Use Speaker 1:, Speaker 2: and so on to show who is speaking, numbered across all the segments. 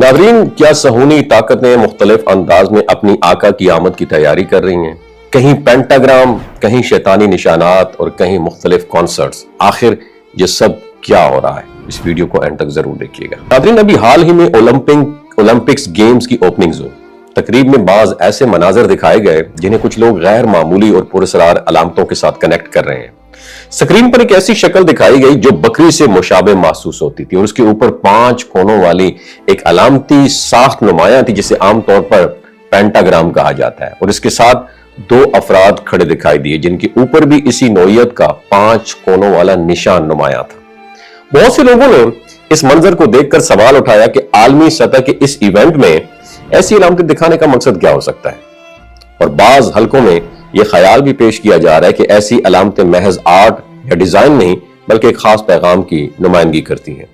Speaker 1: ناظرین، کیا صہیونی طاقتیں مختلف انداز میں اپنی آقا کی آمد کی تیاری کر رہی ہیں؟ کہیں پینٹاگرام، کہیں شیطانی نشانات اور کہیں مختلف کانسرٹس۔ آخر یہ سب کیا ہو رہا ہے؟ اس ویڈیو کو اینڈ تک ضرور دیکھیے گا۔ ناظرین، ابھی حال ہی میں اولمپکس گیمز کی اوپننگز ہوئی۔ تقریب میں بعض ایسے مناظر دکھائے گئے جنہیں کچھ لوگ غیر معمولی اور پراسرار علامتوں کے ساتھ کنیکٹ کر رہے ہیں۔ سکرین پر ایک ایسی شکل دکھائی گئی جو بکری سے مشابہ محسوس ہوتی تھی اور اس کے اوپر 5 کونوں والی ایک علامتی ساخت نمایاں تھی جسے عام طور پر پینٹاگرام کہا جاتا ہے، اور اس کے ساتھ 2 افراد کھڑے دکھائی دیے جن کے اوپر بھی اسی نوعیت کا 5 کونوں والا نشان نمایاں تھا۔ بہت سے لوگوں نے اس منظر کو دیکھ کر سوال اٹھایا کہ عالمی سطح کے اس ایونٹ میں ایسی علامتیں دکھانے کا مقصد کیا ہو سکتا ہے، اور بعض حلقوں میں یہ خیال بھی پیش کیا جا رہا ہے کہ ایسی علامتیں محض آرٹ یا ڈیزائن نہیں بلکہ ایک خاص پیغام کی نمائندگی کرتی ہیں۔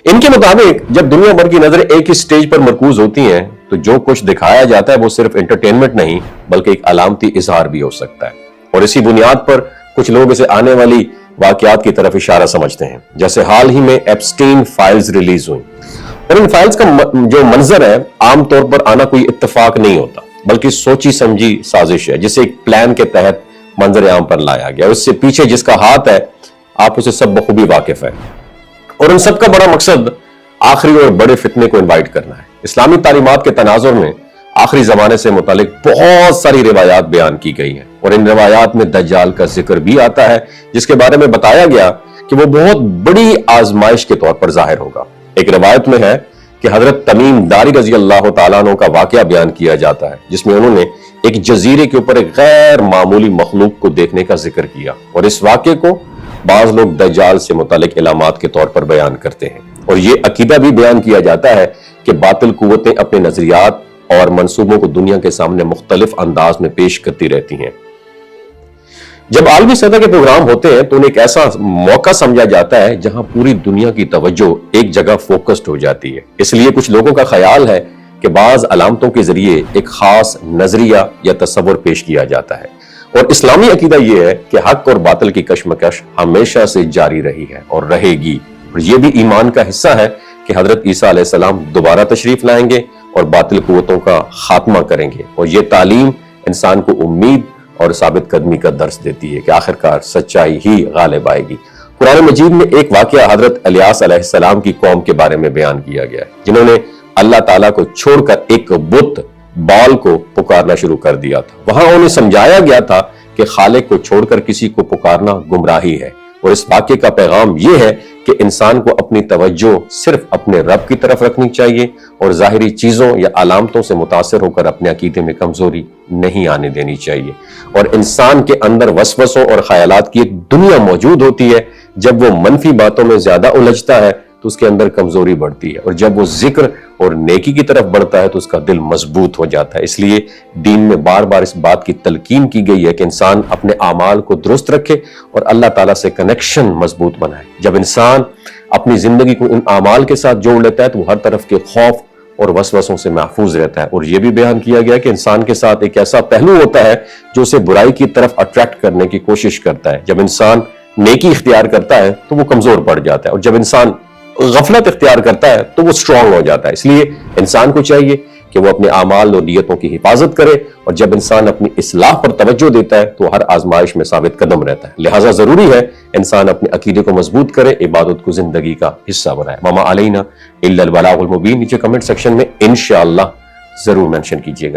Speaker 1: ان کے مطابق جب دنیا بھر کی نظر ایک ہی سٹیج پر مرکوز ہوتی ہیں تو جو کچھ دکھایا جاتا ہے وہ صرف انٹرٹینمنٹ نہیں بلکہ ایک علامتی اظہار بھی ہو سکتا ہے، اور اسی بنیاد پر کچھ لوگ اسے آنے والی واقعات کی طرف اشارہ سمجھتے ہیں۔ جیسے حال ہی میں ایپسٹین فائلز ریلیز ہوئی، اور ان فائلز کا جو منظر ہے عام طور پر آنا کوئی اتفاق نہیں ہوتا بلکہ سوچی سمجھی سازش ہے جسے ایک پلان کے تحت منظر عام پر لایا گیا۔ اس سے پیچھے جس کا ہاتھ ہے آپ اسے سب بخوبی واقف ہے، اور ان سب کا بڑا مقصد آخری اور بڑے فتنے کو انوائٹ کرنا ہے۔ اسلامی تعلیمات کے تناظر میں آخری زمانے سے متعلق بہت ساری روایات بیان کی گئی ہیں، اور ان روایات میں دجال کا ذکر بھی آتا ہے جس کے بارے میں بتایا گیا کہ وہ بہت بڑی آزمائش کے طور پر ظاہر ہوگا۔ ایک روایت میں ہے کہ حضرت تمیم داری رضی اللہ تعالیٰ عنہ کا واقعہ بیان کیا جاتا ہے جس میں انہوں نے ایک جزیرے کے اوپر ایک غیر معمولی مخلوق کو دیکھنے کا ذکر کیا، اور اس واقعے کو بعض لوگ دجال سے متعلق علامات کے طور پر بیان کرتے ہیں، اور یہ عقیدہ بھی بیان کیا جاتا ہے کہ باطل قوتیں اپنے نظریات اور منصوبوں کو دنیا کے سامنے مختلف انداز میں پیش کرتی رہتی ہیں۔ جب عالمی سطح کے پروگرام ہوتے ہیں تو انہیں ایک ایسا موقع سمجھا جاتا ہے جہاں پوری دنیا کی توجہ ایک جگہ فوکسڈ ہو جاتی ہے۔ اس لیے کچھ لوگوں کا خیال ہے کہ بعض علامتوں کے ذریعے ایک خاص نظریہ یا تصور پیش کیا جاتا ہے، اور اسلامی عقیدہ یہ ہے کہ حق اور باطل کی کشمکش ہمیشہ سے جاری رہی ہے اور رہے گی، اور یہ بھی ایمان کا حصہ ہے کہ حضرت عیسیٰ علیہ السلام دوبارہ تشریف لائیں گے اور باطل قوتوں کا خاتمہ کریں گے، اور یہ تعلیم انسان کو امید اور ثابت قدمی کا درس دیتی ہے کہ آخرکار سچائی ہی غالب آئے گی۔ قرآن مجید میں ایک واقعہ حضرت الیاس علیہ السلام کی قوم کے بارے میں بیان کیا گیا ہے جنہوں نے اللہ تعالیٰ کو چھوڑ کر ایک بت بال کو پکارنا شروع کر دیا تھا۔ وہاں انہیں سمجھایا گیا تھا کہ خالق کو چھوڑ کر کسی کو پکارنا گمراہی ہے، اور اس واقعے کا پیغام یہ ہے کہ انسان کو اپنی توجہ صرف اپنے رب کی طرف رکھنی چاہیے اور ظاہری چیزوں یا علامتوں سے متاثر ہو کر اپنے عقیدے میں کمزوری نہیں آنے دینی چاہیے، اور انسان کے اندر وسوسوں اور خیالات کی ایک دنیا موجود ہوتی ہے۔ جب وہ منفی باتوں میں زیادہ الجھتا ہے تو اس کے اندر کمزوری بڑھتی ہے، اور جب وہ ذکر اور نیکی کی طرف بڑھتا ہے تو اس کا دل مضبوط ہو جاتا ہے۔ اس لیے دین میں بار بار اس بات کی تلقین کی گئی ہے کہ انسان اپنے اعمال کو درست رکھے اور اللہ تعالیٰ سے کنیکشن مضبوط بنائے۔ جب انسان اپنی زندگی کو ان اعمال کے ساتھ جوڑ لیتا ہے تو وہ ہر طرف کے خوف اور وسوسوں سے محفوظ رہتا ہے، اور یہ بھی بیان کیا گیا کہ انسان کے ساتھ ایک ایسا پہلو ہوتا ہے جو اسے برائی کی طرف اٹریکٹ کرنے کی کوشش کرتا ہے۔ جب انسان نیکی اختیار کرتا ہے تو وہ کمزور پڑ جاتا ہے، اور جب انسان غفلت اختیار کرتا ہے تو وہ سٹرونگ ہو جاتا ہے۔ اس لیے انسان کو چاہیے کہ وہ اپنے اعمال اور نیتوں کی حفاظت کرے، اور جب انسان اپنی اصلاح پر توجہ دیتا ہے تو ہر آزمائش میں ثابت قدم رہتا ہے۔ لہٰذا ضروری ہے انسان اپنے عقیدے کو مضبوط کرے، عبادت کو زندگی کا حصہ بنائے۔ وما علینا الا البلاغ المبین، نیچے کمنٹ سیکشن میں انشاءاللہ ضرور مینشن کیجیے گا۔